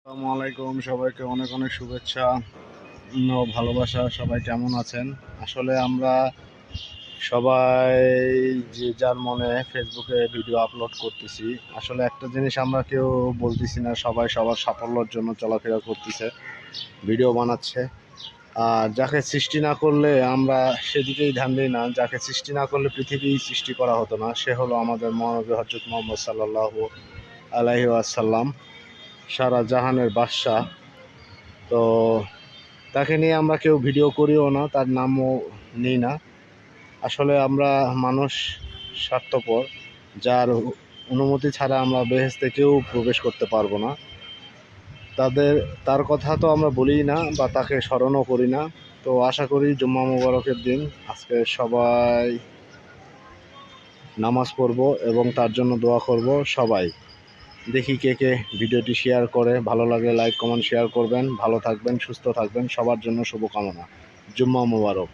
আসসালামু আলাইকুম, সবাইকে অনেক অনেক শুভেচ্ছা ও ভালোবাসা। সবাই কেমন আছেন? আসলে আমরা সবাই যে যার মনে ফেসবুকে ভিডিও আপলোড করতেছি। আসলে একটা জিনিস আমরা কেউ বলতেছি না, সবাই সবার সাফল্যের জন্য চলাফেরা করতেছে, ভিডিও বানাচ্ছে। আর যাকে সৃষ্টি না করলে আমরা সেদিকেই ধ্যান দিই না। যাকে সৃষ্টি না করলে পৃথিবী সৃষ্টি করা হতো না, সে হলো আমাদের মহানবী হযরত মুহাম্মদ সাল্লাল্লাহু আলাইহি ওয়াসাল্লাম, সারা জাহানের বাদশাহ। তো তাকে নিয়ে আমরা কেউ ভিডিও করিও না, তার নামও নিই না। আসলে আমরা মানুষ স্বার্থপর, যার অনুমতি ছাড়া আমরা বেহেশতে কেউ প্রবেশ করতে পারবো না। তার কথা তো আমরা বলিই না বা তাকে স্মরণও করি না। তো আশা করি জুম্মা মুবারকের দিন আজকে সবাই নামাজ পড়ব এবং তার জন্য দোয়া করব সবাই। দেখি কে কে ভিডিওটি শেয়ার করে। ভালো লাগলে লাইক কমেন্ট শেয়ার করবেন। ভালো থাকবেন, সুস্থ থাকবেন, সবার জন্য শুভকামনা। জুম্মা মুবারক।